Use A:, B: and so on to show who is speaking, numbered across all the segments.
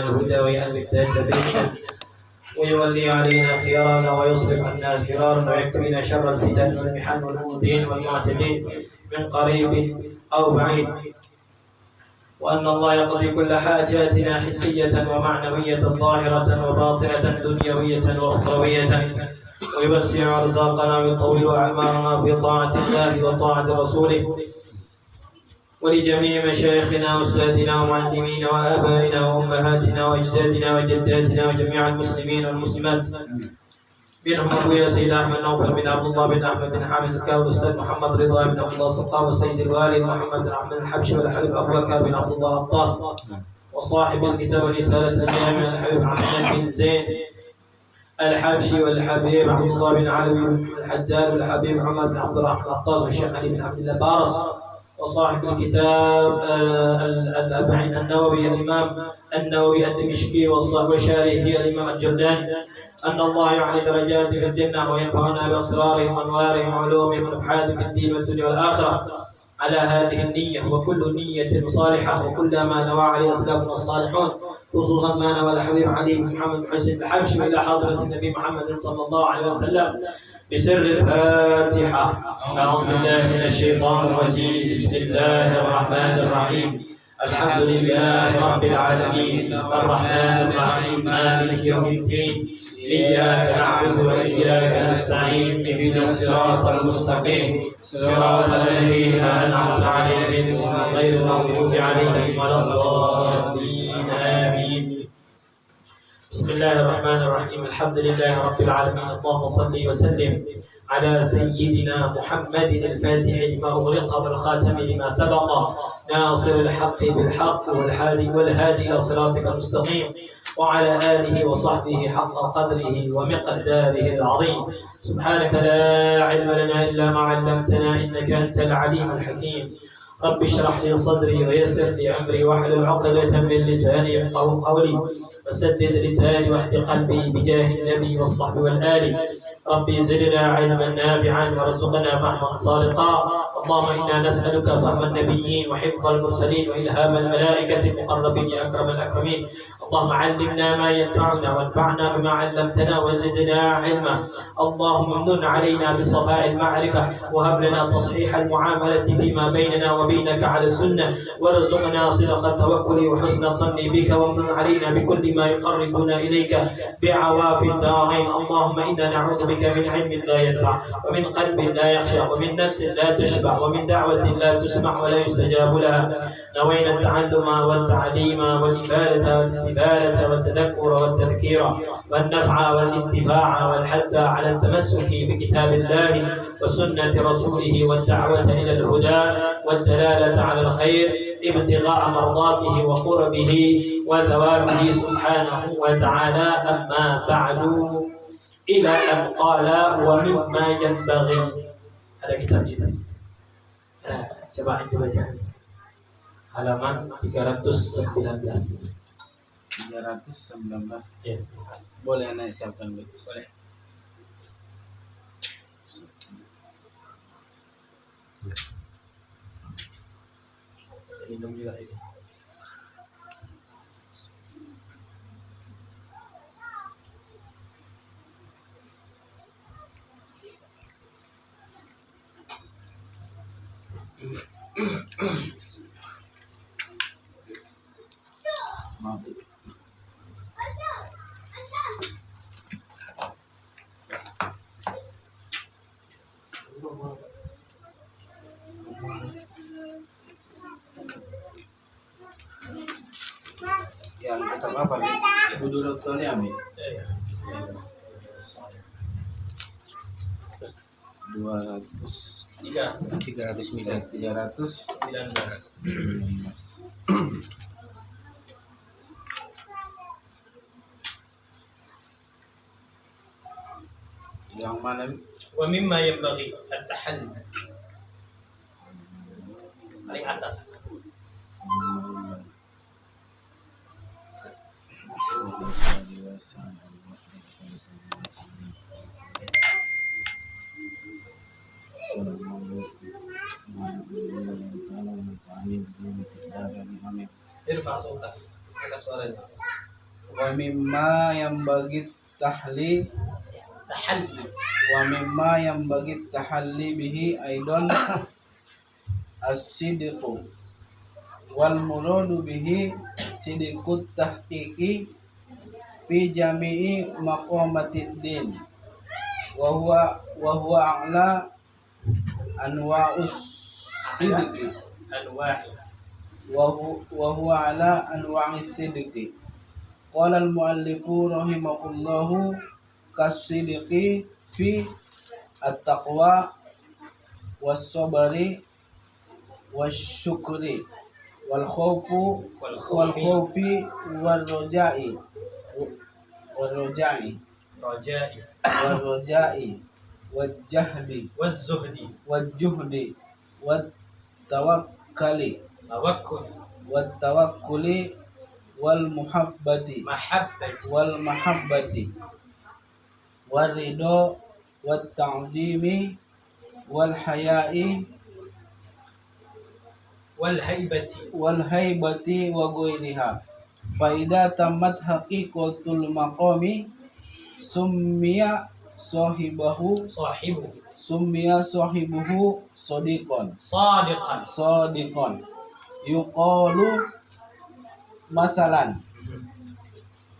A: الهدى ويألف ذات بيننا ويولي علينا خيارنا ويصرف عنا شرارنا ويكفينا شر الفتن والمحن والمؤذين والمعتدين من قريب أو بعيد، وأن الله يقضي كل حاجاتنا حسية ومعنوية ظاهرة وباطنة دنيوية وأخروية، ويوسع أرزاقنا ويطول أعمارنا في طاعة الله وطاعة رسوله. ولجميع مشايخنا وأستاذنا ومعلمينا وآبائنا وأمهاتنا وأجدادنا وجداتنا وجميع المسلمين والمسلمات، منهم أبويا سيد أحمد نوفل بن عبد الله بن أحمد بن حامد الكاوي، الأستاذ محمد رضا بن عبد الله السقاف، والسيد الوالي محمد بن أحمد الحبشي، والحبيب أبو بكر بن عبد الله الطاس، وصاحب الكتاب ورسالة الجامع الحبيب أحمد بن زين الحبشي، والحبيب عبد الله بن علوي الحداد، والحبيب عمر بن عبد الرحمن الطاس، والشيخ علي بن عبد الله بارس، وصاحب الكتاب الأربعين النووي الإمام النووي الدمشقي، وشارحه الإمام الجرداني، أن الله يعلي درجات في الجنة وينفعنا بأسرارهم وأنوارهم وعلومهم ونفحاتهم في الدين والدنيا والآخرة على هذه النية، وكل نية صالحة، وكل ما نوى عليه أسلافنا الصالحون، خصوصا ما نوى الحبيب علي بن محمد بن حسين الحبشي إلى حضرة النبي محمد صلى الله عليه وسلم بسر الفاتحة. أعوذ بالله من الشيطان الرجيم. بسم الله الرحمن الرحيم. الحمد لله رب العالمين الرحمن الرحيم مالك يوم الدين، إياك نعبد وإياك نستعين، اهدنا الصراط المستقيم صراط الذين أنعمت عليهم غير المغضوب عليهم ولا الضالين آمين. بسم الله الرحمن الرحيم. الحمد لله رب العالمين. اللهم صل وسلم على سيدنا محمد الفاتح لما أغلق والخاتم لما سبق ناصر الحق بالحق والهادي إلى صراطك المستقيم، وعلى آله وصحبه حق قدره ومقداره العظيم. سبحانك لا علم لنا إلا ما علمتنا إنك أنت العليم الحكيم. رب اشرح لي صدري ويسر لي أمري واحلل عقدة من لساني يفقهوا قولي، وسدد لساني واهد قلبي بجاه النبي والصحب والآل. ربي زدنا علما نافعا وارزقنا فهما صادقا. اللهم إنا نسألك فهم النبيين وحفظ المرسلين وإلهام الملائكة المقربين يا أكرم الأكرمين. اللهم علمنا ما ينفعنا وانفعنا بما علمتنا وزدنا علما. اللهم امن علينا بصفاء المعرفة، وهب لنا تصحيح المعاملة فيما بيننا وبينك على السنة، وارزقنا صدق التوكل وحسن الظن بك، وامن علينا بكل ما يقربنا إليك بعوافي الدارين. اللهم إنا نعوذ بك من علم لا ينفع، ومن قلب لا يخشع، ومن نفس لا تشبع، ومن دعوة لا تسمع ولا يستجاب لها. نوينا التعلم والتعليم والإفادة والاستفادة والتذكر والتذكير والنفع والانتفاع والحث على التمسك بكتاب الله وسنة رسوله والدعوة إلى الهدى والدلالة على الخير ابتغاء مرضاته وقربه وثوابه سبحانه وتعالى. أما بعد، إلى أن قال ومما ينبغي. هذا كتاب ini. Coba ente baca. Halaman 319.
B: 319.
A: Ya.
B: Boleh anak siapkan dulu.
A: Boleh. Saya minum juga ini.
B: Maaf. Yang tetap apa nih? Ibu dulu dokternya Ami. 319. Yang mana?
A: ومما ينبغي التحلي. Paling atas. Irfa صوتك. Angkat suaranya.
B: Wa mimma yanbaghi tahli
A: tahalli
B: bihi aidan as-sidqu wal muradu bihi sidqut tahqiqi fi jami'i maqamatid din wa huwa a'la anwa'us sidqi wa huwa ala anwa'is sidqi. Qala al-muallifu rahimahullahu kas-sidqi fi at-taqwa was-sabri wasyukri wal khawfi wal roja'i wal jahdi wal juhdi wat tawakkuli wal mahabbati wal ridha wat ta'zimi wal haya'i wal haibati wa ghairiha. Fa idza tammat haqiqatul maqami summiya sahibuhu sadiqan yuqalu masalan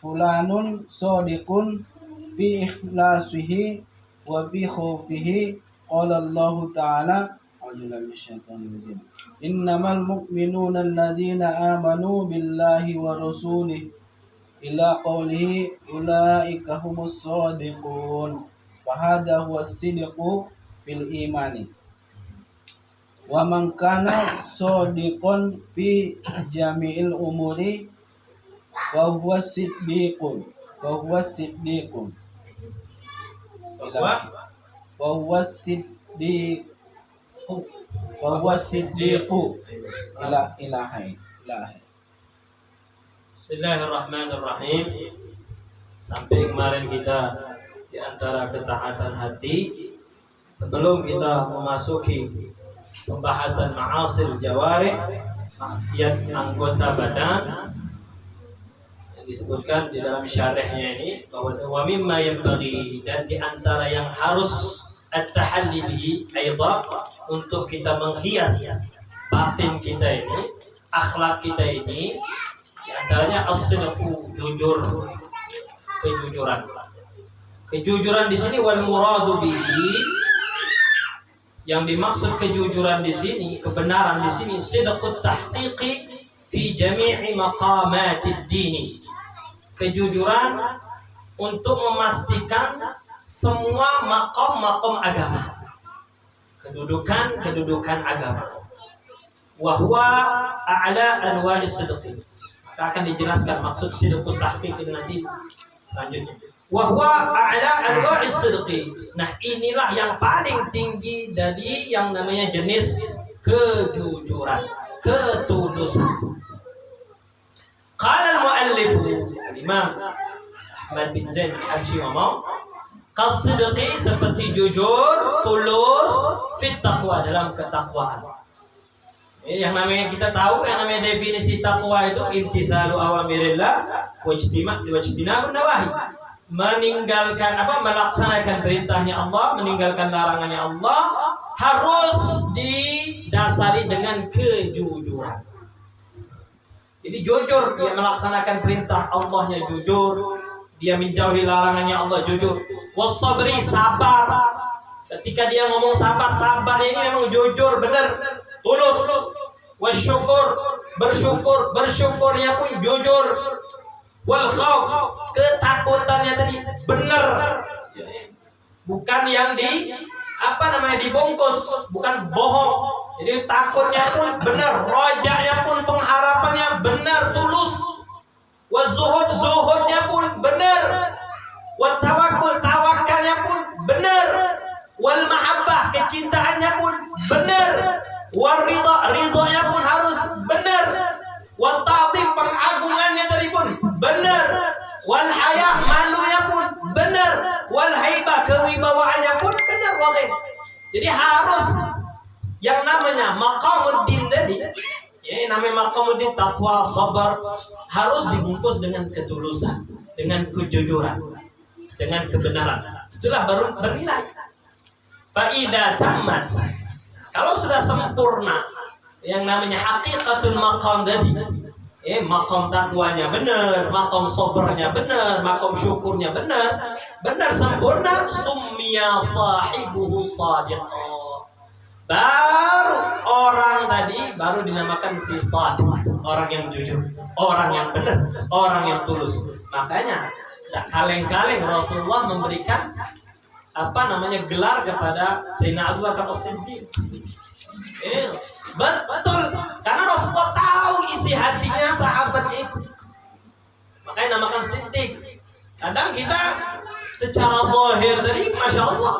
B: fulanun sadiqun fi ikhlasihi wa fi khawfihi. Qala Allah ta'ala innamal mu'minuna alladhina amanu billahi wa rasulihi ila qawlihi ulaika humus sadiqun. Fahadha huwa as-sidqu fil imani. Wa man kana sadiqan fi jami'il umuri wa huwa siddiqun ilahi.
A: Bismillahirrahmanirrahim. Sampai kemarin kita di antara ketaatan hati. Sebelum kita memasuki pembahasan ma'asil jawarih, maksiat anggota badan, yang disebutkan di dalam syarihnya ini bahwa wa mimma yanbaghi, dan di antara yang harus at-tahalli bihi aidan, untuk kita menghias batin kita ini, akhlak kita ini, di antaranya as-sidqu, kejujuran di sini. Wal muradu bihi, yang dimaksud kejujuran di sini, kebenaran di sini, sidqut tahqiqi fi jami'i maqamatid dini, kejujuran untuk memastikan semua maqam agama, kedudukan agama. Wa huwa a'la anwa'is sidqi. Kita akan dijelaskan maksud sidqut tahqiq itu nanti selanjutnya. Wa huwa a'la anwa'is sidqi. Nah, inilah yang paling tinggi dari yang namanya jenis kejujuran, ketulusan. Qala al-muallif Imam Ahmad bin Zain al-Habsyi ngomong, qasidqi, seperti jujur, tulus, fit taqwa, dalam ketakwaan. Yang namanya kita tahu, yang namanya definisi takwa itu imtithalu awamirillah wajtinabun nawahi, melaksanakan perintahnya Allah, meninggalkan larangannya Allah, harus didasari dengan kejujuran. Jadi jujur, dia melaksanakan perintah Allahnya jujur, dia menjauhi larangannya Allah jujur. Wasabri, sabar. Ketika dia ngomong sabar ini memang jujur, benar, tulus. Wasyukur, bersyukurnya pun jujur. Wal khauf, ketakutannya tadi benar, bukan yang dibungkus, bukan bohong. Jadi takutnya pun benar, rojanya pun, pengharapannya benar, tulus. Zuhudnya pun benar. Tawakalnya pun benar. Wal mahabbah, kecintaannya pun benar. Wal ridhonya pun harus benar. Wal ta'zim, pengagungannya tadi pun benar. Wal haya, malunya pun benar. Wal haibah, kewibawaannya pun benar. Jadi harus yang namanya maqamuddin tadi, Ya, namanya maqamuddin, taqwa, sabar harus dibungkus dengan ketulusan, dengan kejujuran, dengan kebenaran. Itulah baru bernilai. Fa idza tammat, kalau sudah sempurna yang namanya hakikatul maqam tadi, maqam takwanya benar, maqam sabarnya benar, maqam syukurnya benar, benar sempurna, summiya sahibuhu shadiqan. Baru orang tadi baru dinamakan si shadiq, orang yang jujur, orang yang benar, orang yang tulus. Makanya tak kaleng-kaleng Rasulullah memberikan gelar kepada Sayyidina Abu Bakar As-Siddiq. Betul, karena Rasulullah tahu isi hatinya sahabat itu. Makanya namakan Siddiq. Kadang kita secara zahir tadi, masya Allah,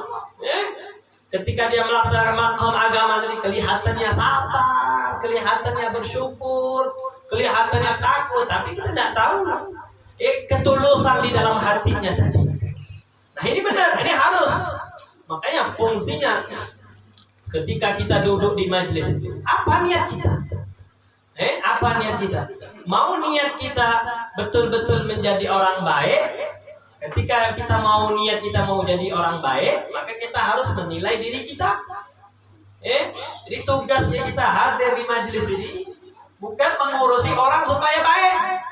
A: ketika dia melaksanakan maqam agama tadi kelihatannya sabar, kelihatannya bersyukur, kelihatannya takut, tapi kita tidak tahu ketulusan di dalam hatinya tadi. Nah ini benar, ini harus. Makanya fungsinya ketika kita duduk di majelis itu, apa niat kita? Apa niat kita? Mau niat kita betul-betul menjadi orang baik. Ketika kita mau niat kita mau jadi orang baik, maka kita harus menilai diri kita. Jadi tugasnya kita hadir di majelis ini bukan mengurusi orang supaya baik.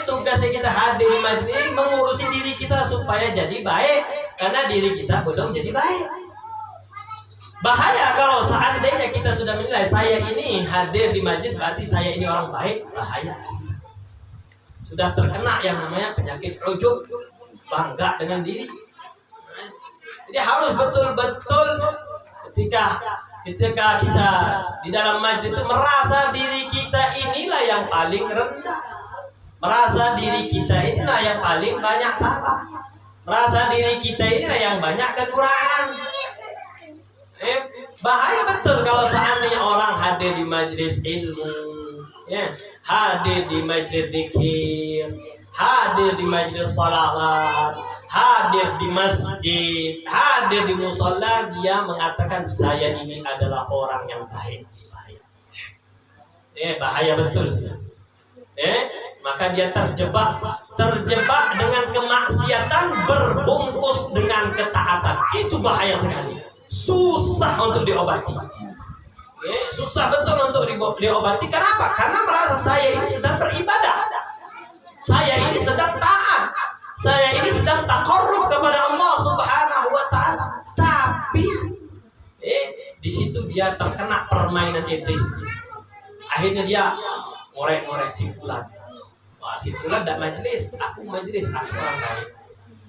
A: Tugasnya kita hadir di majelis ini mengurusi diri kita supaya jadi baik, karena diri kita belum jadi baik. Bahaya kalau seandainya kita sudah menilai saya ini hadir di majelis berarti saya ini orang baik, bahaya. Sudah terkena yang namanya penyakit ujub, bangga dengan diri. Jadi harus betul-betul ketika kita di dalam majelis itu merasa diri kita inilah yang paling rendah, merasa diri kita inilah yang paling banyak salah, merasa diri kita inilah yang banyak kekurangan. Bahaya betul kalau seandainya orang hadir di majelis ilmu, hadir di majelis zikir, hadir di majelis salawat, hadir di masjid, hadir di musalla, dia mengatakan saya ini adalah orang yang baik. Bahaya betul. Maka dia terjebak dengan kemaksiatan berbungkus dengan ketaatan. Itu bahaya sekali. Susah untuk diobati. Susah betul untuk diobati. Kenapa? Karena merasa saya ini sedang beribadah, saya ini sedang taat, saya ini sedang taqarrub kepada Allah Subhanahu wa taala. Tapi di situ dia terkena permainan iblis. Akhirnya dia ngorek-ngorek si fulan. Wah, si fulan tidak majelis, aku majelis, aku orang baik.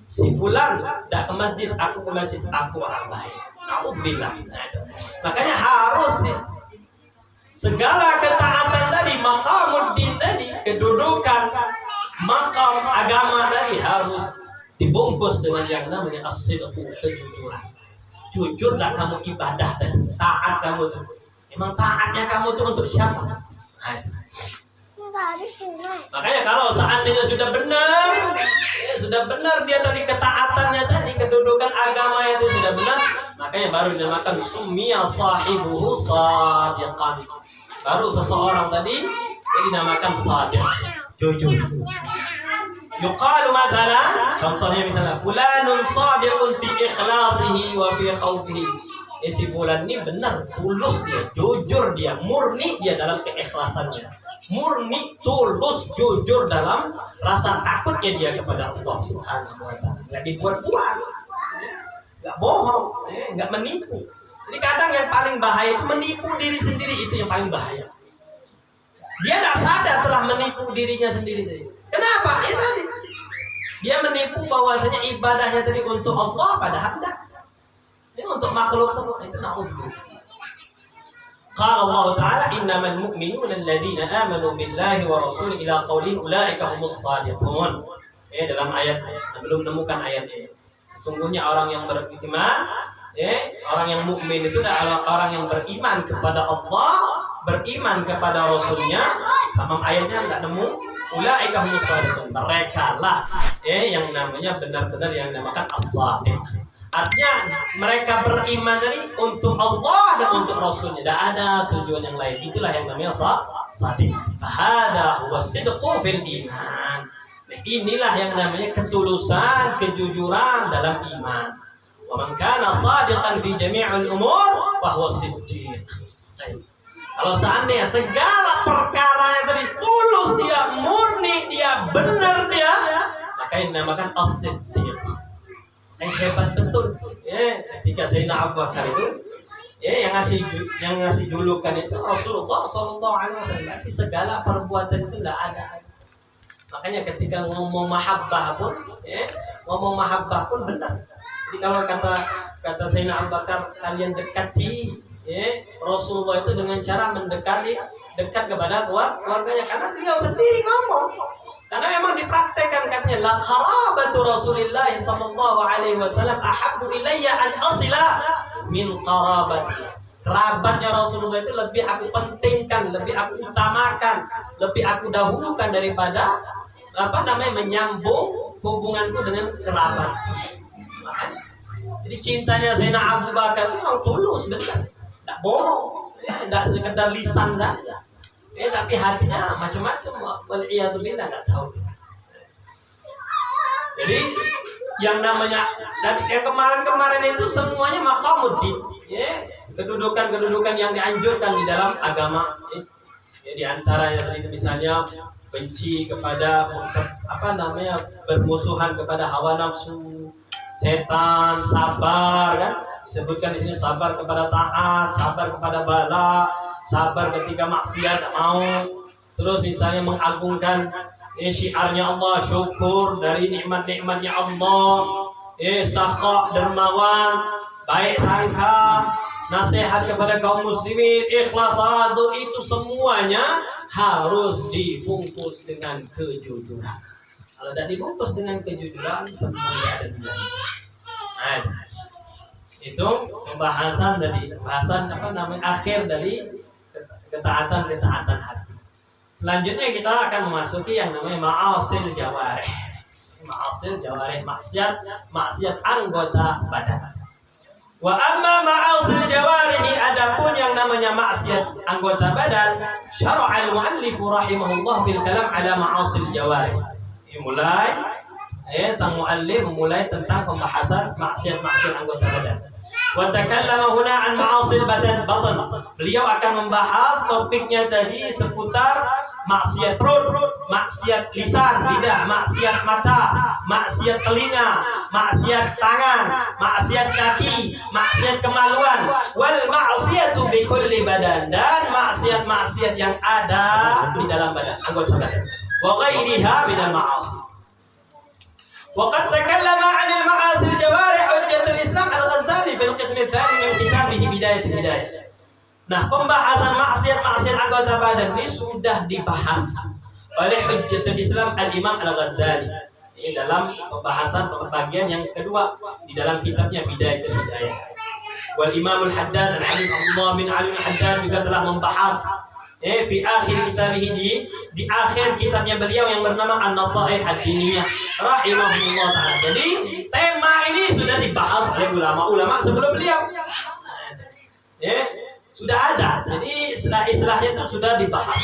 A: Si fulan tidak ke masjid, aku ke masjid, aku orang baik. Alhamdulillah. Makanya harus segala ketaatan tadi, maqamuddin tadi, kedudukan maqam agama tadi harus dibungkus dengan yang namanya as-sidqu, kejujuran. Jujur tak kamu ibadah dan taat kamu tuh. Emang taatnya kamu tuh untuk siapa? Makanya kalau seandainya sudah benar dia tadi ketaatannya tadi, kedudukan agama itu sudah benar, makanya baru dinamakan summiya sahibuhu shadiqan. Baru seseorang tadi dinamakan shadiq, jujur. Yuqalu mathalan, contohnya misalnya fulanun shadiqun fi ikhlasihi wa fi khawfihi. Si fulan ini benar, tulus dia, jujur dia, murni dia dalam keikhlasannya, murni, tulus, jujur dalam rasa takutnya dia kepada Allah Subhanahu wa taala. Enggak dibuat-buat, enggak bohong, enggak menipu. Jadi kadang yang paling bahaya itu menipu diri sendiri, itu yang paling bahaya. Dia tidak sadar telah menipu dirinya sendiri. Kenapa? Ya tadi dia menipu bahwasanya ibadahnya tadi untuk Allah, padahal enggak. Ini untuk makhluk semua, itu na'udzubillah. Qala Allah Ta'ala innamal mu'minuna alladziina aamanu billahi wa rasulihi ila qaulin ulaika humus shadiqun. Dalam ayat belum menemukan ayatnya. Sesungguhnya orang yang beriman, orang yang mukmin itu adalah orang yang beriman kepada Allah, beriman kepada Rasulnya. Tamam ayatnya enggak nemu. Ulaika humus shadiqun. Mereka lah yang namanya benar-benar yang dinamakan as-shadiq.
C: Artinya mereka beriman tadi untuk Allah dan untuk Rasulnya. Tidak ada tujuan yang lain. Itulah yang namanya sadiq. Fahada huwa sidqu fil iman. Nah, inilah yang namanya ketulusan, kejujuran dalam iman. Wa man kana sadiqan fi jami'il umur fa huwa siddiq. Kalau seandainya segala perkara yang tadi tulus dia, murni dia, benar dia, maka ini dinamakan as-siddiq. Yang hebat betul. Ya, ketika Sayyidina Abu Bakar itu, ya, yang ngasih julukan itu Rasulullah Sallallahu Alaihi Wasallam. Tapi segala perbuatan itu tidak ada. Makanya ketika ngomong mahabbah pun, ya, ngomong mahabbah pun benar. Jadi kalau kata Sayyidina Abu Bakar, kalian dekati, ya, Rasulullah itu dengan cara dekat kepada keluarganya, karena beliau sendiri ngomong. Karena memang dipraktekkan katanya, la qarabatu Rasulillah sallallahu alaihi wasallam ahabbu ilayya an asila min qarabati. Kerabatnya Rasulullah itu lebih aku pentingkan, lebih aku utamakan, lebih aku dahulukan daripada menyambung hubunganku dengan kerabat. Makanya, jadi cintanya Sayyidina Abu Bakar itu memang tulus, benar. Tidak bohong, tidak sekedar lisan saja. Tapi hatinya macam-macam. Wal'iyadzubillah, nggak tahu. Jadi yang namanya dari kemarin itu semuanya maqamuddin, ya, kedudukan yang dianjurkan di dalam agama. Ya, di antaranya tadi misalnya benci kepada bermusuhan kepada hawa nafsu, setan, sabar, kan? Disebutkan di sini sabar kepada taat, sabar kepada bala, sabar ketika maksiat mau. Terus misalnya mengagungkan syiarnya Allah, syukur dari nikmat-nikmatnya Allah, sakha, dermawan, baik sangka, nasihat kepada kaum muslimin, ikhlas, itu semuanya harus dibungkus dengan kejujuran. Kalau tidak dibungkus dengan kejujuran, semuanya ada di dalam. Nah, itu pembahasan akhir dari ketaatan hati. Selanjutnya kita akan memasuki yang namanya ma'asil jawarih. Ma'asil jawarih, maksiat anggota badan. Wa amma ma'asil jawarih, adapun yang namanya maksiat anggota badan, syara'al muallif rahimahullah fil kalam ala ma'asil jawarih. Sang muallif memulai tentang pembahasan maksiat anggota badan. Wa takallama huna an ma'asil badan. Beliau akan membahas topiknya tadi seputar maksiat perut, maksiat lisan, lidah, maksiat mata, maksiat telinga, maksiat tangan, maksiat kaki, maksiat kemaluan, wal ma'siyatu bi kulli badan, dan maksiat yang ada di dalam badan, anggota badan. Wa ghairiha min al-ma'asi. وقد تكلم عن المعاصي الجوارح حجة الإسلام الغزالي في القسم الثاني من كتابه بداية الهداية. Nah, pembahasan maksiat anggota badan ini sudah dibahas oleh Hujjatul Islam Al-Imam Al-Ghazali. Ini dalam pembahasan bagian yang kedua di dalam kitabnya Bidayatul Hidayah. Wal Imam Al-Haddad Al-Habib Abdullah bin Ali Al-Haddad juga telah membahas fi akhir kitabih, di akhir kitabnya beliau yang bernama An-Nasaih Ad-Diniyah rahimahullah ta'ala. Jadi tema ini sudah dibahas oleh ulama-ulama sebelum beliau. Sudah ada. Jadi istilah-istilahnya itu sudah dibahas.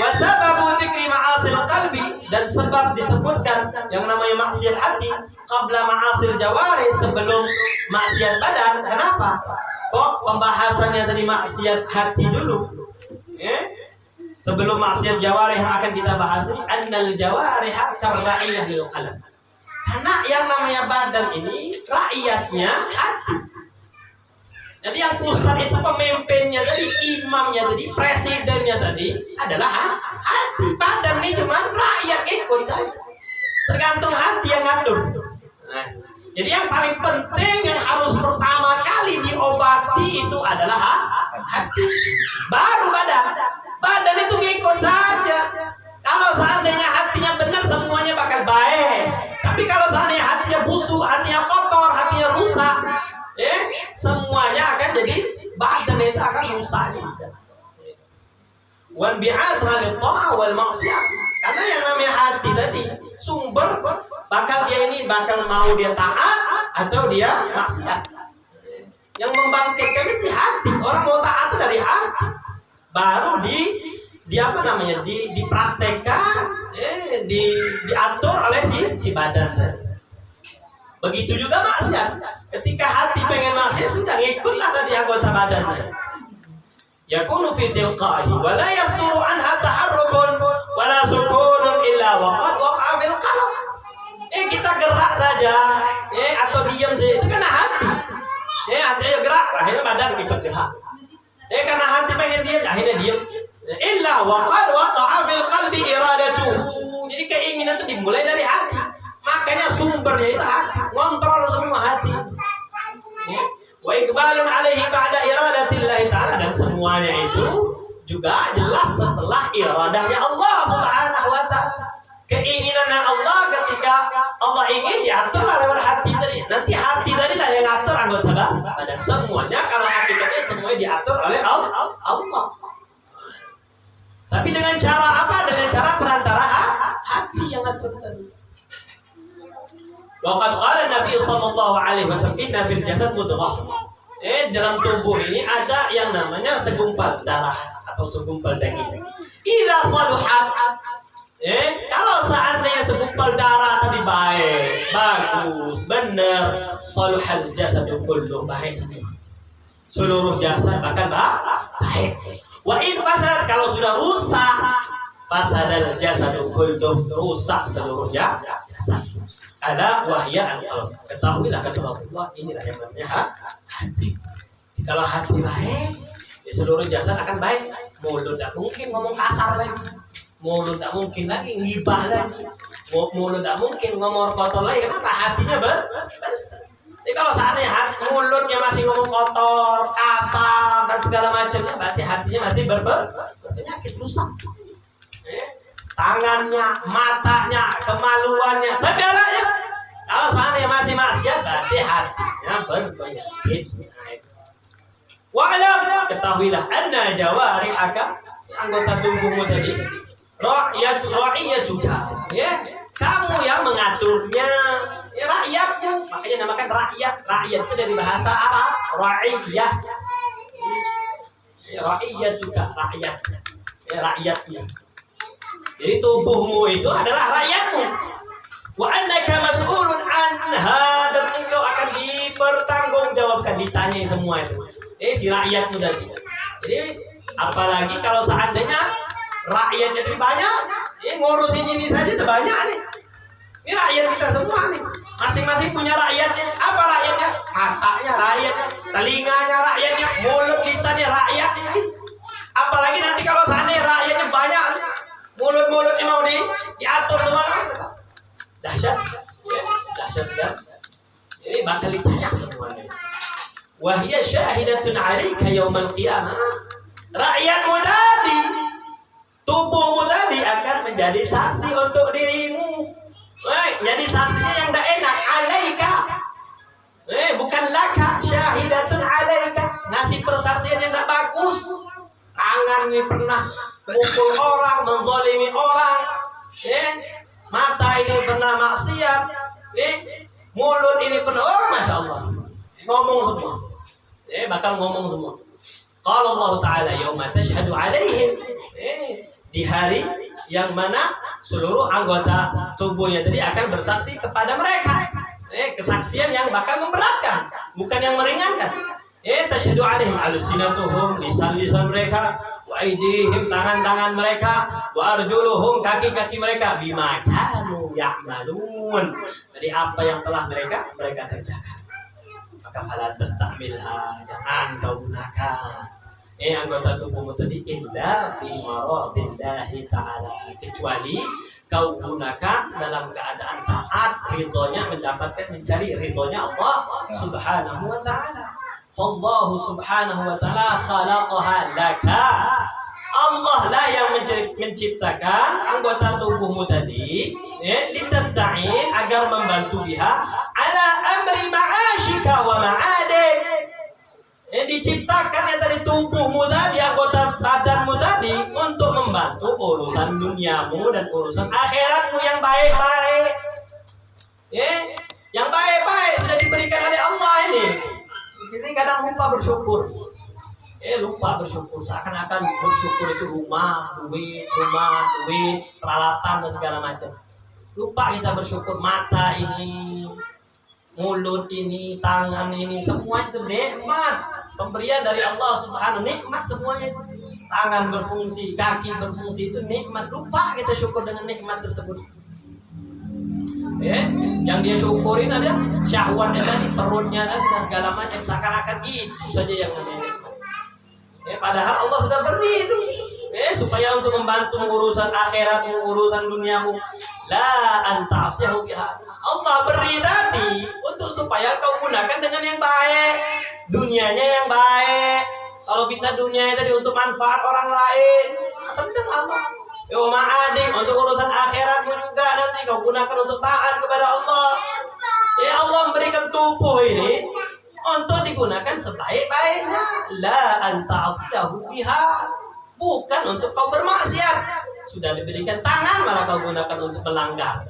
C: Wa sababu dzikri ma'asil qalbi, dan sebab disebutkan yang namanya maksiat hati qabla ma'asil jawari, sebelum maksiat badan. Kenapa? Kok pembahasannya tadi maksiat hati dulu? Sebelum maksiat jawarih yang akan kita bahas ini, annal jawarih karra'iyah lil qalb. Karena yang namanya badan ini rakyatnya hati. Jadi yang pusat itu pemimpinnya tadi, imamnya tadi, presidennya tadi adalah hati. Badan ini cuma rakyat ikut saja. Tergantung hati yang ngatur. Nah, jadi yang paling penting yang harus pertama kali diobati itu adalah hati. Baru badan. Badan itu ngikut saja. Kalau seandainya hatinya benar, semuanya bakal baik. Tapi kalau seandainya hatinya busuk, hatinya kotor, hatinya rusak, semuanya akan jadi, badan itu akan rusak. Wan bi'adha lit-ta'ah wal maksiyah. Karena yang namanya hati tadi sumber bakal dia ini bakal mau dia taat atau dia maksiat. Yang membangkitkan itu hati. Orang mau taat itu dari hati. Baru dipraktekkan, diatur oleh si badan. Begitu juga maksiat. Ketika hati pengen maksiat sudah ngikutlah tadi anggota badannya. Yakunu fi tilqahi wa la yasturu anha taharrukun wa la sukunun illa waqad waqa'a fil qalb. Kita gerak saja, atau diam saja itu karena hati. Hatinya gerak, akhirnya badan ikut gerak. Karena hati pengen diam, akhirnya diam. Illa waqad waqa'a fil qalbi iradatuhu. Jadi keinginan itu dimulai dari hati. Makanya sumbernya itu hati, ngontrol semua hati. Wa iqbalun alaihi ba'da iradatillahi ta'ala, dan semuanya itu juga jelas setelah iradahnya Allah Subhanahu wa ta'ala. Keinginan Allah ketika Allah ingin diaturlah lewat hati tadi. Nanti hati tadi lah yang ngatur anggota badan semuanya. Kalau hakikatnya semuanya diatur oleh Allah. Tapi dengan cara apa? Dengan cara perantara hati yang ngatur tadi. Waqad qala Nabi sallallahu alaihi wasallam inna fil jasad mudghah. Dalam tubuh ini ada yang namanya segumpal darah atau segumpal daging. Idza saluhat, kalau seandainya segumpal darah tadi baik, bagus, benar, saluhal jasad kullu, baik semua. Seluruh jasad akan baik. Wa in fasad, kalau sudah rusak, fasadal jasad kullu, rusak seluruh jasad. Ada wahya al-qalb. Ketahuilah kata Rasulullah, inilah yang namanya hati. Kalau hati baik, seluruh jasad akan baik. Mulut tak mungkin ngomong kasar lagi. Mulut tak mungkin lagi ngibah lagi. Mulut tak mungkin ngomong kotor lagi. Kenapa? Hatinya bersih. Jadi kalau seandainya mulutnya masih ngomong kotor, kasar dan segala macamnya, berarti hatinya masih berpenyakit, rusak. Tangannya, matanya, kemaluannya, segalanya. Kalau seandainya masih maksiat, berarti hatinya berpenyakit. Wa'lam, ketahuilah anna jawarihaka, anggota tubuhmu tadi, ra'iyatuka, kamu yang mengaturnya, rakyatnya. Makanya namakan rakyat. Rakyat itu dari bahasa Arab, ra'iyah. Ra'iyatuka, rakyat, rakyatnya. Jadi tubuhmu itu adalah rakyatmu. Wa annaka mas'ulun anha, dan engkau akan dipertanggungjawabkan, ditanyai semua itu. Si rakyatmu tadi. Jadi apalagi kalau seandainya rakyatnya itu banyak, ngurusin ini saja itu banyak nih. Ini rakyat kita semua nih. Masing-masing punya rakyatnya. Apa rakyatnya? Matanya rakyatnya, telinganya rakyatnya, mulut lisannya rakyatnya. Apalagi nanti kalau seandainya rakyatnya banyak, mulut-mulutnya mau diatur semua, dahsyat, dahsyat kan? Ini bakal ditanya semuanya. Wahia syahidatun 'alaika yaumal qiyamah. Rakyatmu tadi, tubuhmu tadi akan menjadi saksi untuk dirimu. Jadi saksinya yang tidak enak, 'alaika. Bukan laka, syahidatun 'alaika. Ngasih persaksian yang tidak bagus. Tangan ini pernah mukul orang, menzalimi orang, mata ini pernah maksiat, mulut ini pernah, masya Allah, ngomong semua, bakal ngomong semua. Kalau Allah Taala yauma tashhadu alaihim, di hari yang mana seluruh anggota tubuhnya tadi akan bersaksi kepada mereka, kesaksian yang bakal memberatkan, bukan yang meringankan. Tashhadu alaihim alsinatuhum, lisan-lisan mereka, wa aydihim, tangan-tangan mereka, wa arjuluhum, kaki-kaki mereka, bima kanu ya'malun, dari apa yang telah mereka kerjakan. Maka fala tastamilha, jangan kau gunakan anggota tubuhmu tadi illa fi maradillahi ta'ala, kecuali kau gunakan dalam keadaan taat, ridhonya, mendapatkan, mencari ridhonya Allah Subhanahu wa ta'ala. Fallahu subhanahu wa ta'ala khalaqaha laka. Allah lah yang menciptakan anggota tubuhmu tadi, litasta'in, agar membantu biha ala amri ma'ashika wa ma'adik. Diciptakan dari tubuhmu tadi, anggota badanmu tadi, untuk membantu urusan duniamu dan urusan akhiratmu yang baik-baik. Yang baik-baik sudah diberikan kadang lupa bersyukur. Lupa bersyukur. Seakan-akan bersyukur itu rumah, duit, peralatan dan segala macam. Lupa kita bersyukur. Mata ini, mulut ini, tangan ini, semua itu nikmat. Pemberian dari Allah Subhanahu, nikmat semuanya itu. Tangan berfungsi, kaki berfungsi, itu nikmat. Lupa kita syukur dengan nikmat tersebut. Yang dia syukurin ada syahwatnya tadi, perutnya tadi, dan segala macam. Seakan-akan itu saja yang namanya nikmat. Padahal Allah sudah beri itu. Supaya untuk membantu urusan akhirat, urusan duniamu. La anta'asiyahu biha. Allah beri tadi untuk supaya kau gunakan dengan yang baik. Dunianya yang baik. Kalau bisa dunia tadi untuk manfaat orang lain, senang Allah. Ma'adik untuk urusan akhiratmu juga nanti kau gunakan untuk taat kepada Allah. Allah memberikan tubuh ini untuk digunakan sebaik-baiknya. La anta'asiyahu biha. Bukan untuk kau bermaksiat. Sudah diberikan tangan malah kau gunakan untuk melanggar.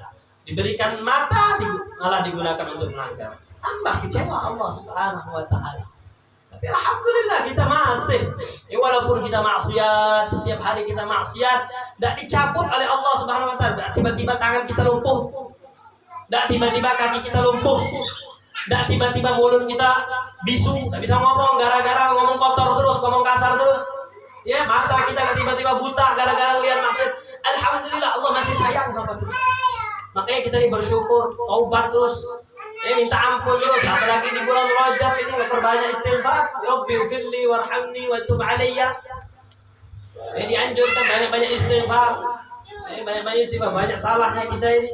C: Diberikan mata malah digunakan untuk melanggar. Tambah kecewa Allah Subhanahu wa ta'ala. Tapi alhamdulillah kita masih. Walaupun kita maksiat, setiap hari kita maksiat, tidak dicabut oleh Allah Subhanahu wa ta'ala. Tidak tiba-tiba tangan kita lumpuh. Tidak tiba-tiba kaki kita lumpuh. Tidak tiba-tiba mulut kita bisu, tidak bisa ngomong gara-gara ngomong kotor terus, ngomong kasar terus. Mata kita tiba-tiba buta gara-gara lihat maksud. Alhamdulillah Allah masih sayang sama kita. Makanya kita ini bersyukur, taubat terus, minta ampun terus. Apalagi di bulan Rajab ini perbanyak istighfar. Rabbighfirli warhamni wa tub alayya. Dianjurkan banyak-banyak istighfar. Banyak-banyak istighfar, banyak salahnya kita ini.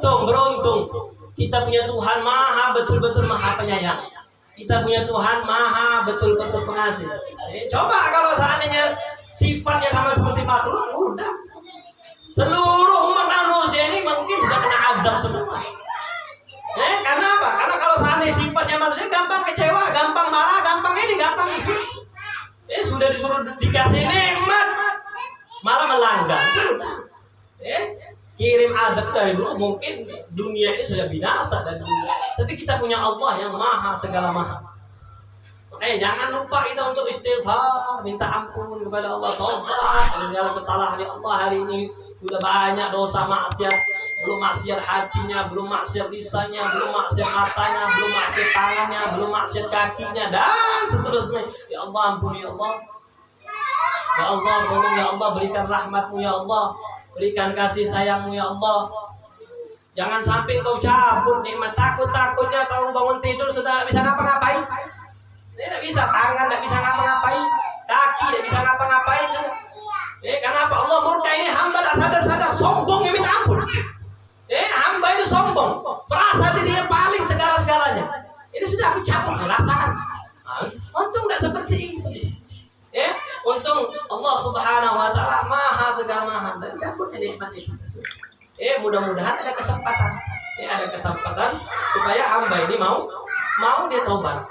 C: Beruntung kita punya Tuhan betul-betul maha penyayang. Kita punya Tuhan maha betul-betul pengasih. Coba kalau seandainya sifatnya sama seperti makhluk, udah seluruh umat manusia ini mungkin sudah kena azab semua. Karena apa? Karena kalau seandainya sifatnya manusia gampang kecewa, gampang marah, gampang isu. Sudah disuruh dikasih nikmat malah melanggar. Sudah. Kirim azab dari dulu, mungkin dunia ini sudah binasa dan dunia. Tapi kita punya Allah yang maha segala maha. Makanya jangan lupa kita untuk istighfar, minta ampun kepada Allah, taubat, meninggalkan kesalahan Allah hari ini. Sudah banyak dosa maksiat, belum maksiat hatinya, belum maksiat lisannya, belum maksiat matanya, belum maksiat tangannya, belum maksiat kakinya, dan seterusnya. Ya Allah ampuni ya Allah. Ya Allah tolong ya Allah, berikan rahmatmu ya Allah. Berikan kasih sayangmu ya Allah. Jangan sampai kau cabut nikmat. Takutnya kalau bangun tidur sudah bisa ngapa-ngapain. Tidak bisa, tangan tidak bisa ngapa-ngapain, kaki tidak bisa ngapa-ngapain. Karena apa? Allah murka ini hamba tak sadar-sadar, sombong ya minta ampun. Hamba itu sombong, merasa dirinya paling segala-segalanya. Ini sudah aku cabut merasakan. Untung tidak seperti itu. Untung Allah Subhanahu wa ta'ala maha segala maha dan cabut nikmat itu. Mudah-mudahan ada kesempatan. Ada kesempatan supaya hamba ini mau dia taubat.